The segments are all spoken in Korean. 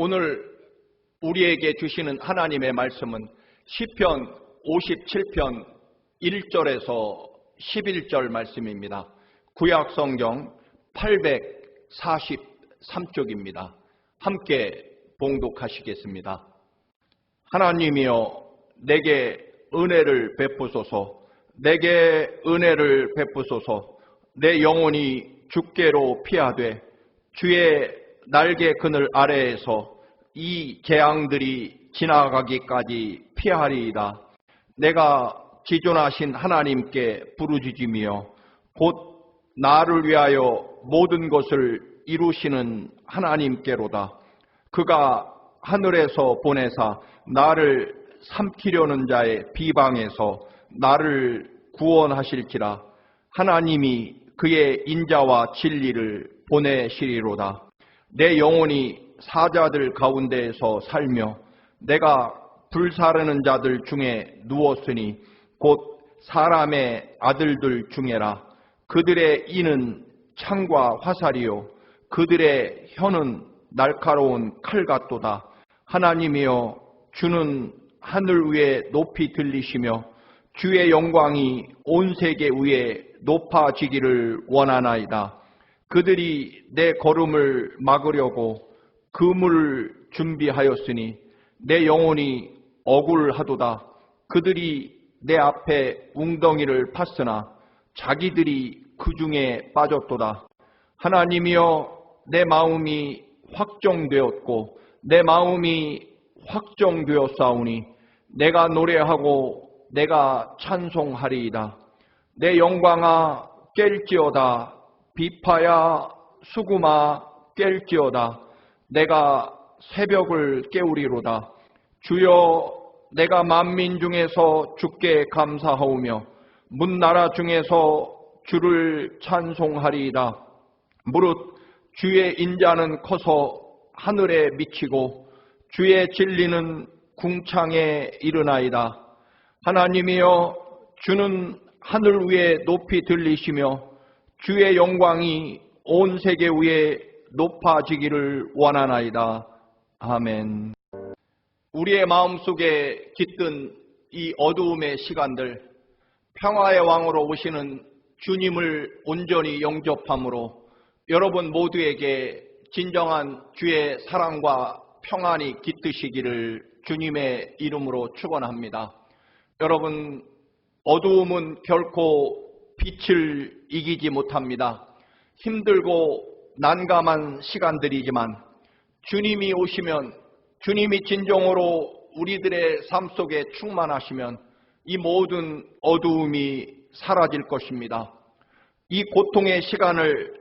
오늘 우리에게 주시는 하나님의 말씀은 시편 57편 1절에서 11절 말씀입니다. 구약성경 843쪽입니다. 함께 봉독하시겠습니다. 하나님이여 내게 은혜를 베푸소서. 내게 은혜를 베푸소서. 내 영혼이 주께로 피하되 주의 날개 그늘 아래에서 이 재앙들이 지나가기까지 피하리이다. 내가 지존하신 하나님께 부르짖으며 곧 나를 위하여 모든 것을 이루시는 하나님께로다. 그가 하늘에서 보내사 나를 삼키려는 자의 비방에서 나를 구원하실지라. 하나님이 그의 인자와 진리를 보내시리로다. 내 영혼이 사자들 가운데에서 살며 내가 불사르는 자들 중에 누웠으니 곧 사람의 아들들 중에라. 그들의 이는 창과 화살이요 그들의 혀는 날카로운 칼 같도다. 하나님이여 주는 하늘 위에 높이 들리시며 주의 영광이 온 세계 위에 높아지기를 원하나이다. 그들이 내 걸음을 막으려고 그물을 준비하였으니 내 영혼이 억울하도다. 그들이 내 앞에 웅덩이를 팠으나 자기들이 그 중에 빠졌도다. 하나님이여 내 마음이 확정되었고 내 마음이 확정되었사오니 내가 노래하고 내가 찬송하리이다. 내 영광아 깰지어다. 비파야 수구마 깰지어다. 내가 새벽을 깨우리로다. 주여 내가 만민 중에서 주께 감사하오며 문나라 중에서 주를 찬송하리이다. 무릇 주의 인자는 커서 하늘에 미치고 주의 진리는 궁창에 이르나이다. 하나님이여 주는 하늘 위에 높이 들리시며 주의 영광이 온 세계 위에 높아지기를 원하나이다. 아멘. 우리의 마음속에 깃든 이 어두움의 시간들, 평화의 왕으로 오시는 주님을 온전히 영접함으로 여러분 모두에게 진정한 주의 사랑과 평안이 깃드시기를 주님의 이름으로 축원합니다. 여러분, 어두움은 결코 빛을 이기지 못합니다. 힘들고 난감한 시간들이지만 주님이 오시면, 주님이 진정으로 우리들의 삶 속에 충만하시면 이 모든 어두움이 사라질 것입니다. 이 고통의 시간을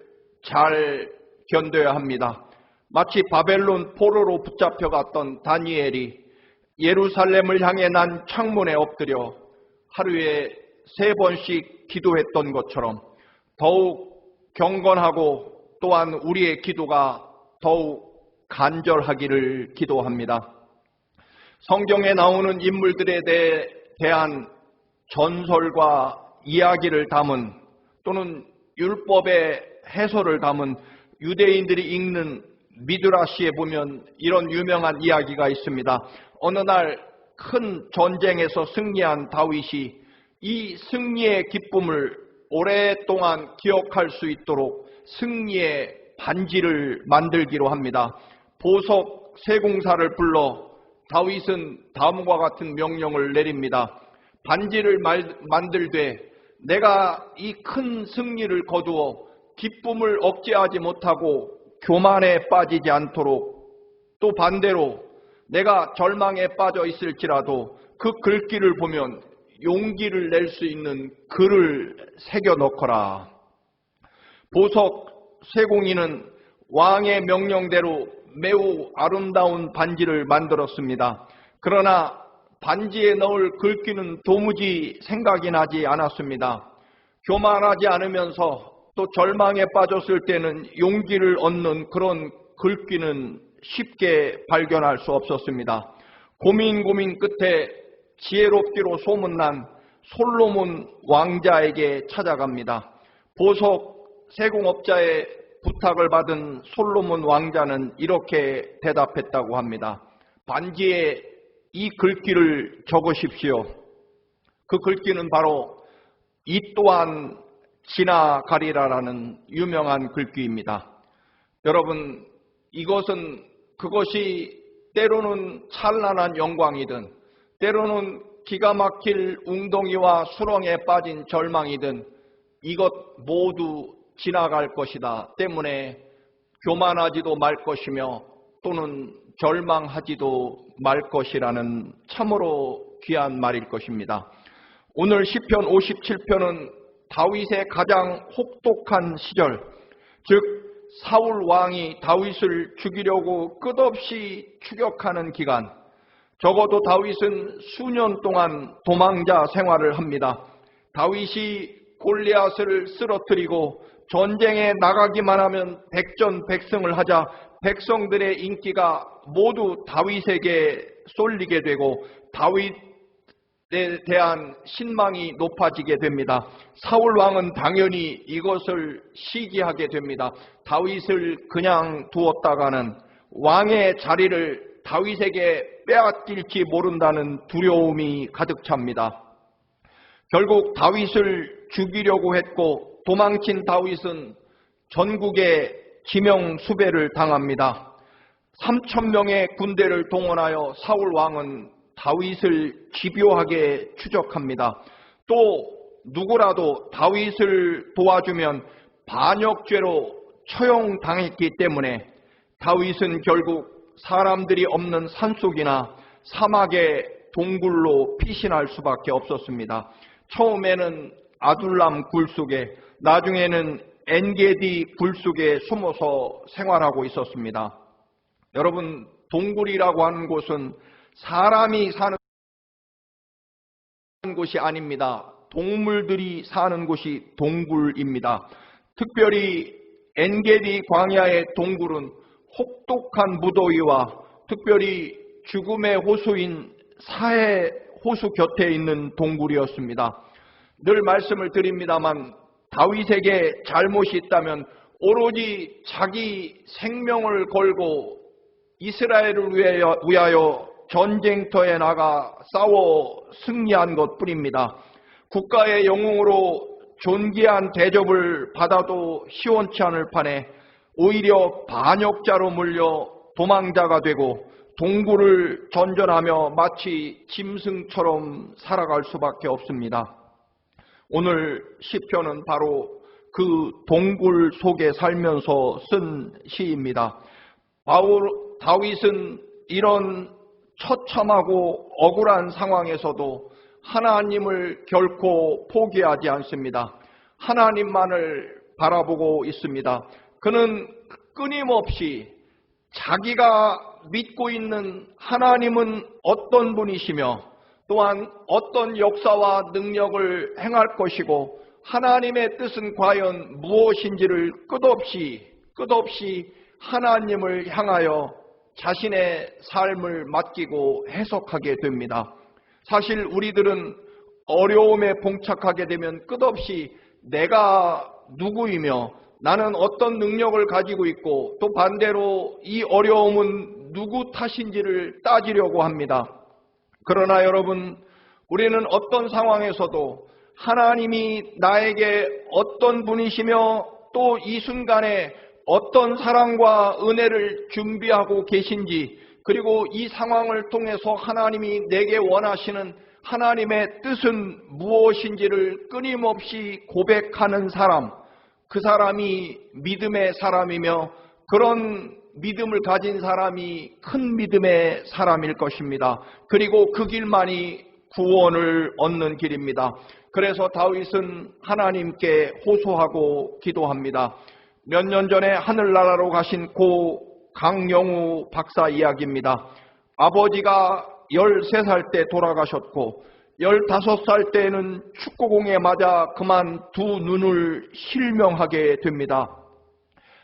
잘 견뎌야 합니다. 마치 바벨론 포로로 붙잡혀갔던 다니엘이 예루살렘을 향해 난 창문에 엎드려 하루에 3번씩 기도했던 것처럼 더욱 경건하고 또한 우리의 기도가 더욱 간절하기를 기도합니다. 성경에 나오는 인물들에 대한 전설과 이야기를 담은 또는 율법의 해설을 담은 유대인들이 읽는 미드라시에 보면 이런 유명한 이야기가 있습니다. 어느 날 큰 전쟁에서 승리한 다윗이 이 승리의 기쁨을 오랫동안 기억할 수 있도록 승리의 반지를 만들기로 합니다. 보석 세공사를 불러 다윗은 다음과 같은 명령을 내립니다. 반지를 만들되 내가 이 큰 승리를 거두어 기쁨을 억제하지 못하고 교만에 빠지지 않도록, 또 반대로 내가 절망에 빠져 있을지라도 그 글귀를 보면 용기를 낼 수 있는 글을 새겨 넣거라. 보석 세공이는 왕의 명령대로 매우 아름다운 반지를 만들었습니다. 그러나 반지에 넣을 글귀는 도무지 생각이 나지 않았습니다. 교만하지 않으면서 또 절망에 빠졌을 때는 용기를 얻는 그런 글귀는 쉽게 발견할 수 없었습니다. 고민 끝에 지혜롭기로 소문난 솔로몬 왕자에게 찾아갑니다. 보석 세공업자의 부탁을 받은 솔로몬 왕자는 이렇게 대답했다고 합니다. 반지에 이 글귀를 적으십시오. 그 글귀는 바로 이 또한 지나가리라라는 유명한 글귀입니다. 여러분, 그것이 때로는 찬란한 영광이든 때로는 기가 막힐 웅덩이와 수렁에 빠진 절망이든 이것 모두 지나갈 것이다 때문에 교만하지도 말 것이며 또는 절망하지도 말 것이라는 참으로 귀한 말일 것입니다. 오늘 시편 57편은 다윗의 가장 혹독한 시절, 즉 사울 왕이 다윗을 죽이려고 끝없이 추격하는 기간, 적어도 다윗은 수년 동안 도망자 생활을 합니다. 다윗이 골리앗을 쓰러뜨리고 전쟁에 나가기만 하면 백전백승을 하자 백성들의 인기가 모두 다윗에게 쏠리게 되고 다윗에 대한 신망이 높아지게 됩니다. 사울 왕은 당연히 이것을 시기하게 됩니다. 다윗을 그냥 두었다가는 왕의 자리를 다윗에게 빼앗길지 모른다는 두려움이 가득 찹니다. 결국 다윗을 죽이려고 했고 도망친 다윗은 전국에 지명수배를 당합니다. 3,000명의 군대를 동원하여 사울 왕은 다윗을 집요하게 추적합니다. 또 누구라도 다윗을 도와주면 반역죄로 처형당했기 때문에 다윗은 결국 사람들이 없는 산속이나 사막의 동굴로 피신할 수밖에 없었습니다. 처음에는 아둘람 굴 속에, 나중에는 엔게디 굴 속에 숨어서 생활하고 있었습니다. 여러분, 동굴이라고 하는 곳은 사람이 사는 곳이 아닙니다. 동물들이 사는 곳이 동굴입니다. 특별히 엔게디 광야의 동굴은 혹독한 무더위와 특별히 죽음의 호수인 사해 호수 곁에 있는 동굴이었습니다. 늘 말씀을 드립니다만 다윗에게 잘못이 있다면 오로지 자기 생명을 걸고 이스라엘을 위하여 전쟁터에 나가 싸워 승리한 것뿐입니다. 국가의 영웅으로 존귀한 대접을 받아도 시원치 않을 판에 오히려 반역자로 물려 도망자가 되고 동굴을 전전하며 마치 짐승처럼 살아갈 수밖에 없습니다. 오늘 시편은 바로 그 동굴 속에 살면서 쓴 시입니다. 다윗은 이런 처참하고 억울한 상황에서도 하나님을 결코 포기하지 않습니다. 하나님만을 바라보고 있습니다. 그는 끊임없이 자기가 믿고 있는 하나님은 어떤 분이시며 또한 어떤 역사와 능력을 행할 것이고 하나님의 뜻은 과연 무엇인지를 끝없이 하나님을 향하여 자신의 삶을 맡기고 해석하게 됩니다. 사실 우리들은 어려움에 봉착하게 되면 끝없이 내가 누구이며 나는 어떤 능력을 가지고 있고 또 반대로 이 어려움은 누구 탓인지를 따지려고 합니다. 그러나 여러분, 우리는 어떤 상황에서도 하나님이 나에게 어떤 분이시며 또 이 순간에 어떤 사랑과 은혜를 준비하고 계신지, 그리고 이 상황을 통해서 하나님이 내게 원하시는 하나님의 뜻은 무엇인지를 끊임없이 고백하는 사람, 그 사람이 믿음의 사람이며 그런 믿음을 가진 사람이 큰 믿음의 사람일 것입니다. 그리고 그 길만이 구원을 얻는 길입니다. 그래서 다윗은 하나님께 호소하고 기도합니다. 몇 년 전에 하늘나라로 가신 고 강영우 박사 이야기입니다. 아버지가 13살 때 돌아가셨고 15살 때에는 축구공에 맞아 그만 두 눈을 실명하게 됩니다.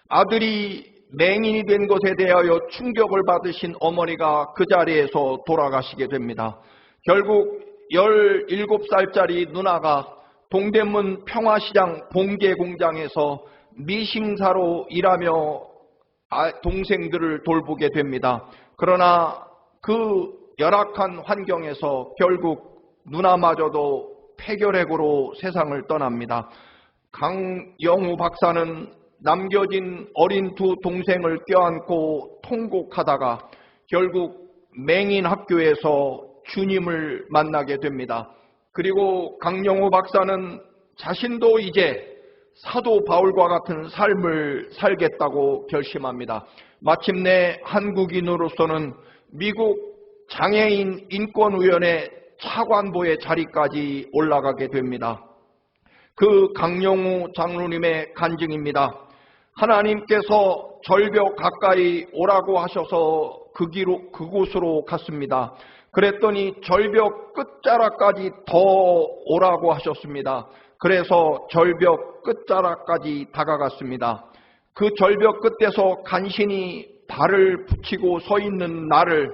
아들이 맹인이 된 것에 대하여 충격을 받으신 어머니가 그 자리에서 돌아가시게 됩니다. 결국 17살짜리 누나가 동대문 평화시장 봉제 공장에서 미싱사로 일하며 동생들을 돌보게 됩니다. 그러나 그 열악한 환경에서 결국 누나마저도 폐결핵으로 세상을 떠납니다. 강영우 박사는 남겨진 어린 두 동생을 껴안고 통곡하다가 결국 맹인학교에서 주님을 만나게 됩니다. 그리고 강영우 박사는 자신도 이제 사도 바울과 같은 삶을 살겠다고 결심합니다. 마침내 한국인으로서는 미국 장애인 인권위원회 차관보의 자리까지 올라가게 됩니다. 그 강영우 장로님의 간증입니다. 하나님께서 절벽 가까이 오라고 하셔서 그곳으로 갔습니다. 그랬더니 절벽 끝자락까지 더 오라고 하셨습니다. 그래서 절벽 끝자락까지 다가갔습니다. 그 절벽 끝에서 간신히 발을 붙이고 서 있는 나를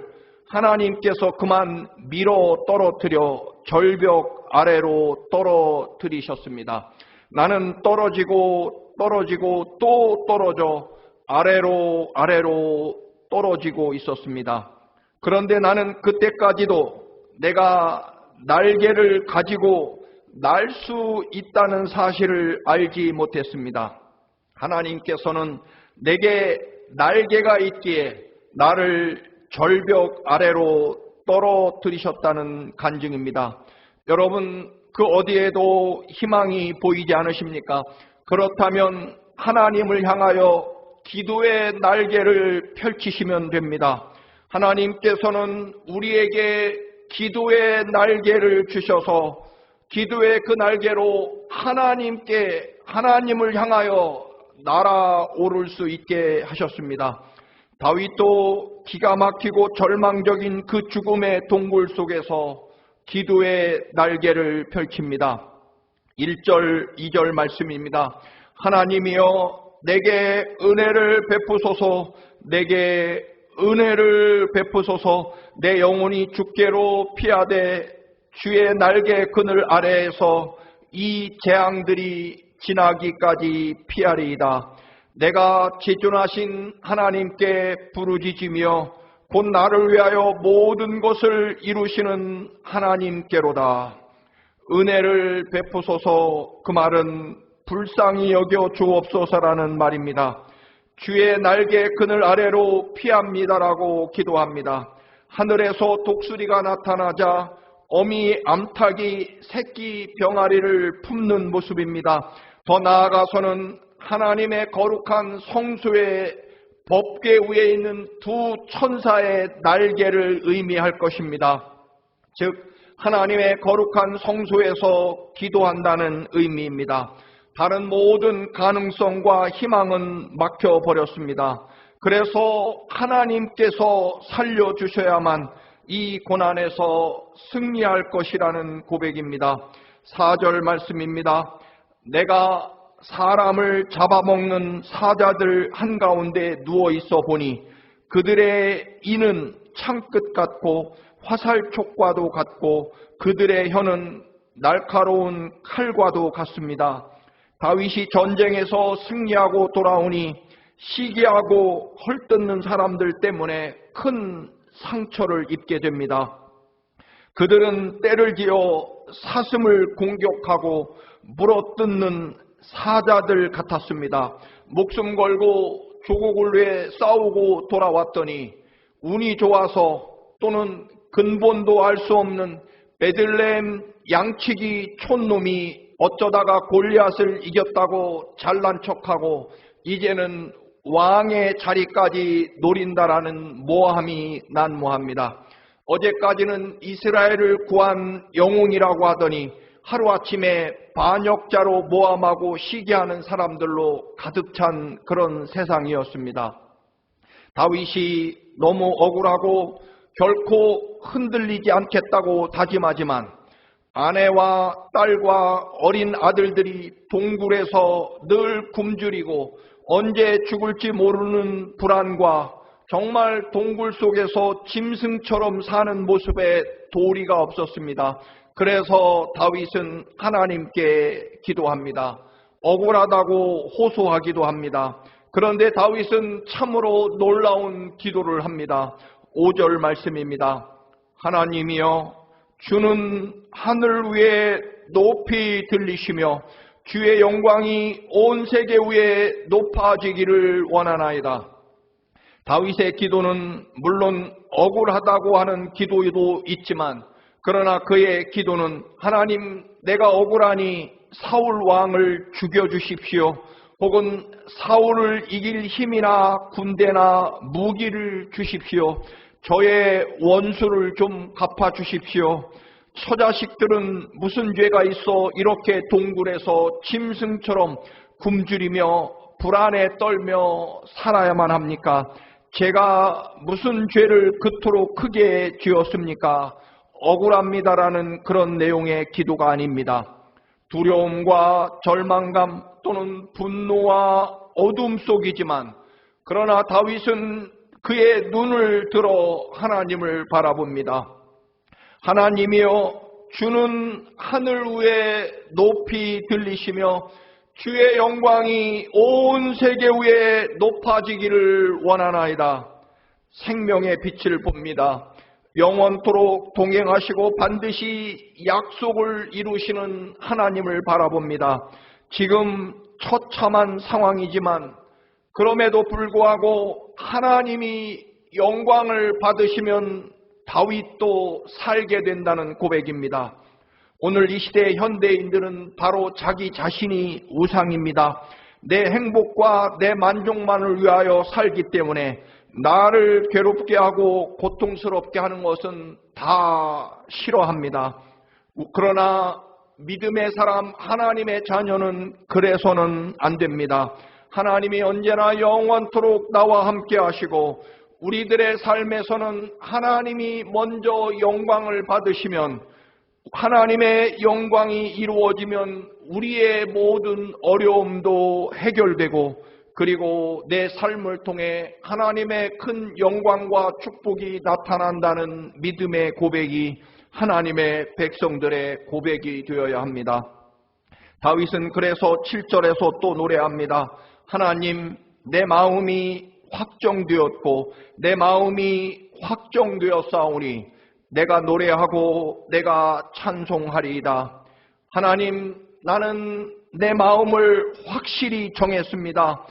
하나님께서 그만 밀어 떨어뜨려 절벽 아래로 떨어뜨리셨습니다. 나는 떨어지고 또 떨어져 아래로 떨어지고 있었습니다. 그런데 나는 그때까지도 내가 날개를 가지고 날 수 있다는 사실을 알지 못했습니다. 하나님께서는 내게 날개가 있기에 나를 절벽 아래로 떨어뜨리셨다는 간증입니다. 여러분, 그 어디에도 희망이 보이지 않으십니까? 그렇다면 하나님을 향하여 기도의 날개를 펼치시면 됩니다. 하나님께서는 우리에게 기도의 날개를 주셔서 기도의 그 날개로 하나님을 향하여 날아오를 수 있게 하셨습니다. 다윗도 기가 막히고 절망적인 그 죽음의 동굴 속에서 기도의 날개를 펼칩니다. 1절, 2절 말씀입니다. 하나님이여 내게 은혜를 베푸소서, 내게 은혜를 베푸소서. 내 영혼이 주께로 피하되 주의 날개 그늘 아래에서 이 재앙들이 지나기까지 피하리이다. 내가 지존하신 하나님께 부르짖으며 곧 나를 위하여 모든 것을 이루시는 하나님께로다. 은혜를 베푸소서, 그 말은 불쌍히 여겨 주옵소서라는 말입니다. 주의 날개 그늘 아래로 피합니다라고 기도합니다. 하늘에서 독수리가 나타나자 어미 암탉이 새끼 병아리를 품는 모습입니다. 더 나아가서는 하나님의 거룩한 성소의 법궤 위에 있는 두 천사의 날개를 의미할 것입니다. 즉 하나님의 거룩한 성소에서 기도한다는 의미입니다. 다른 모든 가능성과 희망은 막혀버렸습니다. 그래서 하나님께서 살려주셔야만 이 고난에서 승리할 것이라는 고백입니다. 4절 말씀입니다. 내가 사람을 잡아먹는 사자들 한가운데 누워있어 보니 그들의 이는 창끝 같고 화살촉과도 같고 그들의 혀는 날카로운 칼과도 같습니다. 다윗이 전쟁에서 승리하고 돌아오니 시기하고 헐뜯는 사람들 때문에 큰 상처를 입게 됩니다. 그들은 때를 지어 사슴을 공격하고 물어뜯는 사자들 같았습니다. 목숨 걸고 조국을 위해 싸우고 돌아왔더니 운이 좋아서 또는 근본도 알 수 없는 베들레헴 양치기 촌놈이 어쩌다가 골리앗을 이겼다고 잘난 척하고 이제는 왕의 자리까지 노린다라는 모함이 난무합니다. 어제까지는 이스라엘을 구한 영웅이라고 하더니 하루아침에 반역자로 모함하고 시기하는 사람들로 가득 찬 그런 세상이었습니다. 다윗이 너무 억울하고 결코 흔들리지 않겠다고 다짐하지만 아내와 딸과 어린 아들들이 동굴에서 늘 굶주리고 언제 죽을지 모르는 불안과 정말 동굴 속에서 짐승처럼 사는 모습에 도리가 없었습니다. 그래서 다윗은 하나님께 기도합니다. 억울하다고 호소하기도 합니다. 그런데 다윗은 참으로 놀라운 기도를 합니다. 5절 말씀입니다. 하나님이여, 주는 하늘 위에 높이 들리시며 주의 영광이 온 세계 위에 높아지기를 원하나이다. 다윗의 기도는 물론 억울하다고 하는 기도도 있지만, 그러나 그의 기도는 하나님, 내가 억울하니 사울 왕을 죽여주십시오. 혹은 사울을 이길 힘이나 군대나 무기를 주십시오. 저의 원수를 좀 갚아주십시오. 처자식들은 무슨 죄가 있어 이렇게 동굴에서 짐승처럼 굶주리며 불안에 떨며 살아야만 합니까? 제가 무슨 죄를 그토록 크게 지었습니까? 억울합니다라는 그런 내용의 기도가 아닙니다. 두려움과 절망감 또는 분노와 어둠 속이지만, 그러나 다윗은 그의 눈을 들어 하나님을 바라봅니다. 하나님이여, 주는 하늘 위에 높이 들리시며 주의 영광이 온 세계 위에 높아지기를 원하나이다. 생명의 빛을 봅니다. 영원토록 동행하시고 반드시 약속을 이루시는 하나님을 바라봅니다. 지금 처참한 상황이지만 그럼에도 불구하고 하나님이 영광을 받으시면 다윗도 살게 된다는 고백입니다. 오늘 이 시대의 현대인들은 바로 자기 자신이 우상입니다. 내 행복과 내 만족만을 위하여 살기 때문에 나를 괴롭게 하고 고통스럽게 하는 것은 다 싫어합니다. 그러나 믿음의 사람, 하나님의 자녀는 그래서는 안 됩니다. 하나님이 언제나 영원토록 나와 함께 하시고 우리들의 삶에서는 하나님이 먼저 영광을 받으시면, 하나님의 영광이 이루어지면 우리의 모든 어려움도 해결되고, 그리고 내 삶을 통해 하나님의 큰 영광과 축복이 나타난다는 믿음의 고백이 하나님의 백성들의 고백이 되어야 합니다. 다윗은 그래서 7절에서 또 노래합니다. 하나님, 내 마음이 확정되었고 내 마음이 확정되었사오니 내가 노래하고 내가 찬송하리이다. 하나님, 나는 내 마음을 확실히 정했습니다.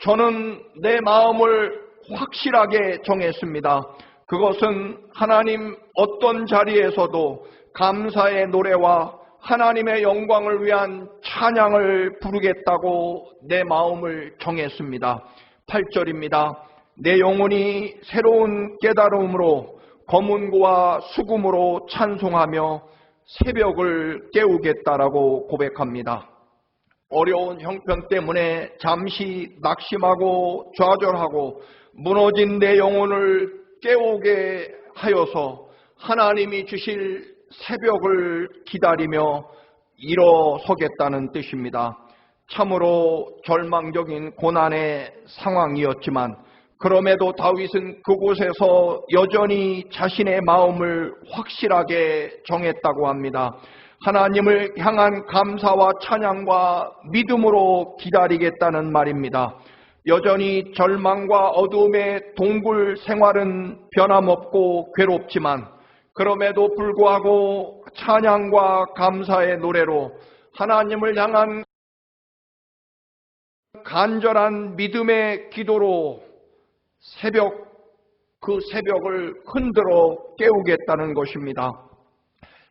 저는 내 마음을 확실하게 정했습니다. 그것은 하나님 어떤 자리에서도 감사의 노래와 하나님의 영광을 위한 찬양을 부르겠다고 내 마음을 정했습니다. 8절입니다. 내 영혼이 새로운 깨달음으로 검은고와 수금으로 찬송하며 새벽을 깨우겠다라고 고백합니다. 어려운 형편 때문에 잠시 낙심하고 좌절하고 무너진 내 영혼을 깨우게 하여서 하나님이 주실 새벽을 기다리며 일어서겠다는 뜻입니다. 참으로 절망적인 고난의 상황이었지만 그럼에도 다윗은 그곳에서 여전히 자신의 마음을 확실하게 정했다고 합니다. 하나님을 향한 감사와 찬양과 믿음으로 기다리겠다는 말입니다. 여전히 절망과 어두움의 동굴 생활은 변함없고 괴롭지만 그럼에도 불구하고 찬양과 감사의 노래로 하나님을 향한 간절한 믿음의 기도로 그 새벽을 흔들어 깨우겠다는 것입니다.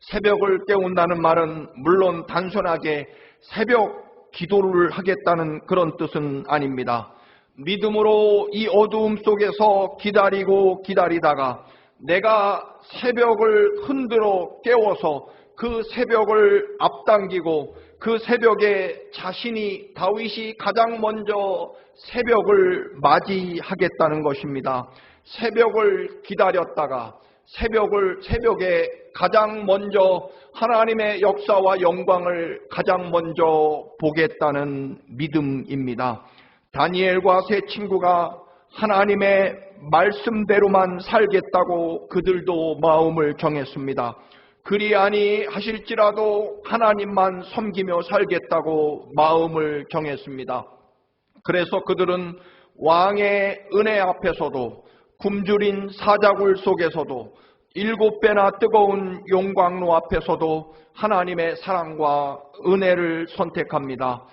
새벽을 깨운다는 말은 물론 단순하게 새벽 기도를 하겠다는 그런 뜻은 아닙니다. 믿음으로 이 어두움 속에서 기다리고 기다리다가 내가 새벽을 흔들어 깨워서 그 새벽을 앞당기고 그 새벽에 자신이 다윗이 가장 먼저 새벽을 맞이하겠다는 것입니다. 새벽을 기다렸다가 새벽에 가장 먼저 하나님의 역사와 영광을 가장 먼저 보겠다는 믿음입니다. 다니엘과 세 친구가 하나님의 말씀대로만 살겠다고 그들도 마음을 정했습니다. 그리 아니하실지라도 하나님만 섬기며 살겠다고 마음을 정했습니다. 그래서 그들은 왕의 은혜 앞에서도 굶주린 사자굴 속에서도 7배나 뜨거운 용광로 앞에서도 하나님의 사랑과 은혜를 선택합니다.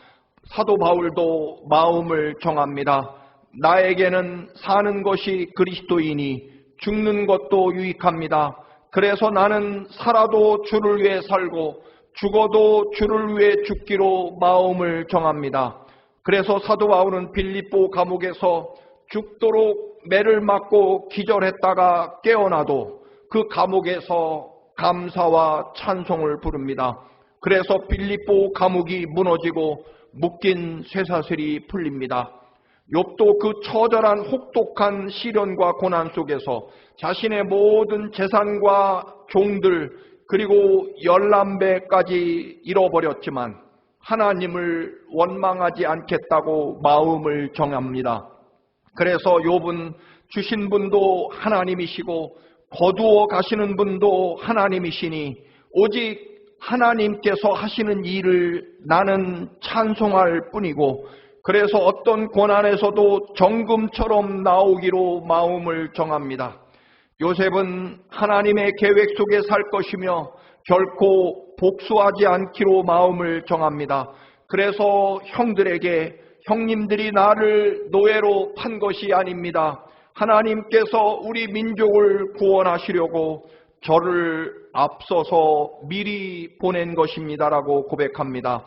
사도 바울도 마음을 정합니다. 나에게는 사는 것이 그리스도이니 죽는 것도 유익합니다. 그래서 나는 살아도 주를 위해 살고 죽어도 주를 위해 죽기로 마음을 정합니다. 그래서 사도 바울은 빌립보 감옥에서 죽도록 매를 맞고 기절했다가 깨어나도 그 감옥에서 감사와 찬송을 부릅니다. 그래서 빌립보 감옥이 무너지고 묶인 쇠사슬이 풀립니다. 욥도 그 처절한 혹독한 시련과 고난 속에서 자신의 모든 재산과 종들 그리고 11배까지 잃어버렸지만 하나님을 원망하지 않겠다고 마음을 정합니다. 그래서 욥은 주신 분도 하나님이시고 거두어 가시는 분도 하나님이시니 오직 하나님께서 하시는 일을 나는 찬송할 뿐이고 그래서 어떤 고난에서도 정금처럼 나오기로 마음을 정합니다. 요셉은 하나님의 계획 속에 살 것이며 결코 복수하지 않기로 마음을 정합니다. 그래서 형들에게 형님들이 나를 노예로 판 것이 아닙니다. 하나님께서 우리 민족을 구원하시려고 저를 앞서서 미리 보낸 것입니다라고 고백합니다.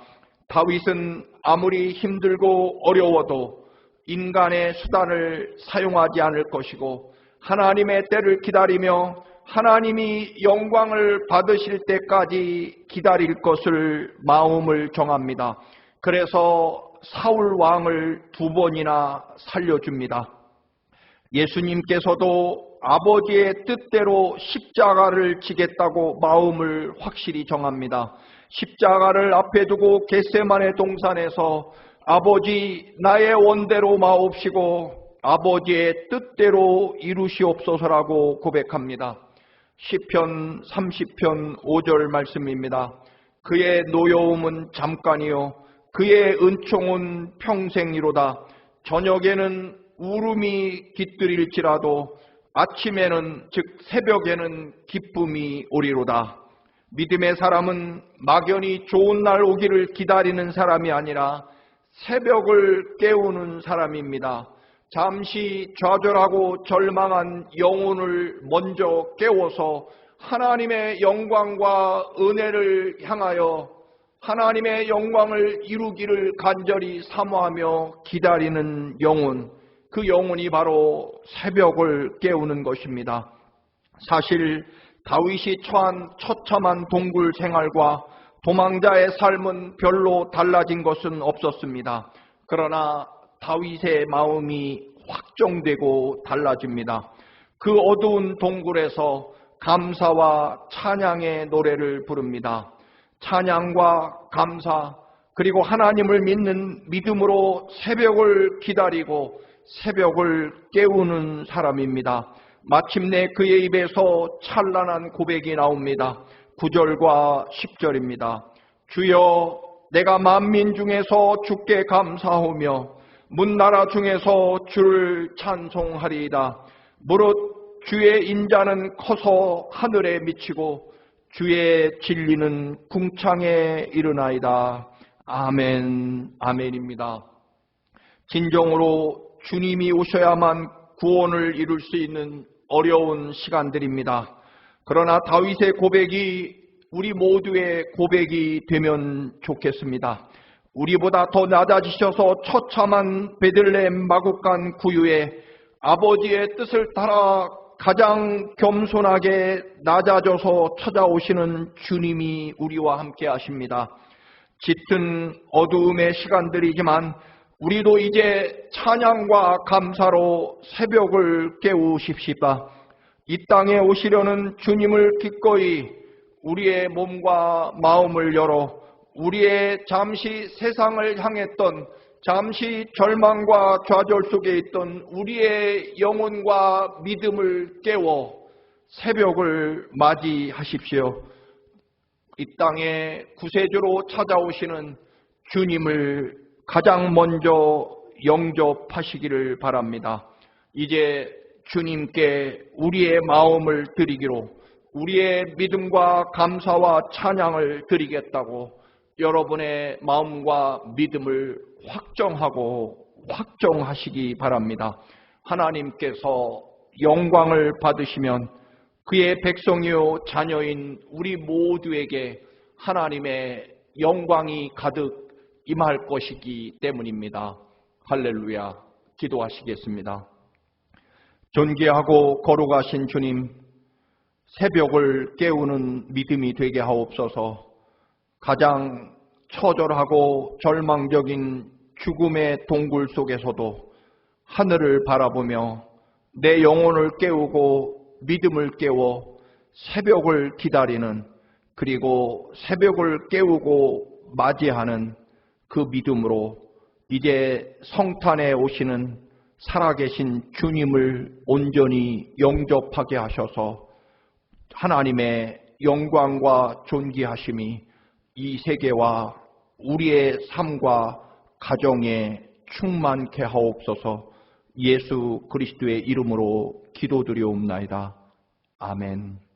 다윗은 아무리 힘들고 어려워도 인간의 수단을 사용하지 않을 것이고 하나님의 때를 기다리며 하나님이 영광을 받으실 때까지 기다릴 것을 마음을 정합니다. 그래서 사울 왕을 2번이나 살려줍니다. 예수님께서도 아버지의 뜻대로 십자가를 지겠다고 마음을 확실히 정합니다. 십자가를 앞에 두고 겟세마네 동산에서 아버지 나의 원대로 마옵시고 아버지의 뜻대로 이루시옵소서라고 고백합니다. 시편 30편 5절 말씀입니다. 그의 노여움은 잠깐이요 그의 은총은 평생이로다. 저녁에는 울음이 깃들일지라도 아침에는 즉 새벽에는 기쁨이 오리로다. 믿음의 사람은 막연히 좋은 날 오기를 기다리는 사람이 아니라 새벽을 깨우는 사람입니다. 잠시 좌절하고 절망한 영혼을 먼저 깨워서 하나님의 영광과 은혜를 향하여 하나님의 영광을 이루기를 간절히 사모하며 기다리는 영혼, 그 영혼이 바로 새벽을 깨우는 것입니다. 사실 다윗이 처한 처참한 동굴 생활과 도망자의 삶은 별로 달라진 것은 없었습니다. 그러나 다윗의 마음이 확정되고 달라집니다. 그 어두운 동굴에서 감사와 찬양의 노래를 부릅니다. 찬양과 감사 그리고 하나님을 믿는 믿음으로 새벽을 기다리고 새벽을 깨우는 사람입니다. 마침내 그의 입에서 찬란한 고백이 나옵니다. 9절과 10절입니다. 주여 내가 만민 중에서 주께 감사하며 문나라 중에서 주를 찬송하리이다. 무릇 주의 인자는 커서 하늘에 미치고 주의 진리는 궁창에 이르나이다. 아멘, 아멘입니다. 진정으로 주님이 오셔야만 구원을 이룰 수 있는 어려운 시간들입니다. 그러나 다윗의 고백이 우리 모두의 고백이 되면 좋겠습니다. 우리보다 더 낮아지셔서 처참한 베들레헴 마국간 구유에 아버지의 뜻을 따라 가장 겸손하게 낮아져서 찾아오시는 주님이 우리와 함께 하십니다. 짙은 어두움의 시간들이지만 우리도 이제 찬양과 감사로 새벽을 깨우십시다. 이 땅에 오시려는 주님을 기꺼이 우리의 몸과 마음을 열어 우리의 잠시 세상을 향했던 잠시 절망과 좌절 속에 있던 우리의 영혼과 믿음을 깨워 새벽을 맞이하십시오. 이 땅에 구세주로 찾아오시는 주님을 가장 먼저 영접하시기를 바랍니다. 이제 주님께 우리의 마음을 드리기로, 우리의 믿음과 감사와 찬양을 드리겠다고 여러분의 마음과 믿음을 확정하시기 바랍니다. 하나님께서 영광을 받으시면 그의 백성이요 자녀인 우리 모두에게 하나님의 영광이 가득 임할 것이기 때문입니다. 할렐루야. 기도하시겠습니다. 존귀하고 거룩하신 주님, 새벽을 깨우는 믿음이 되게 하옵소서. 가장 처절하고 절망적인 죽음의 동굴 속에서도 하늘을 바라보며 내 영혼을 깨우고 믿음을 깨워 새벽을 기다리는, 그리고 새벽을 깨우고 맞이하는 그 믿음으로 이제 성탄에 오시는 살아계신 주님을 온전히 영접하게 하셔서 하나님의 영광과 존귀하심이 이 세계와 우리의 삶과 가정에 충만케 하옵소서. 예수 그리스도의 이름으로 기도드리옵나이다. 아멘.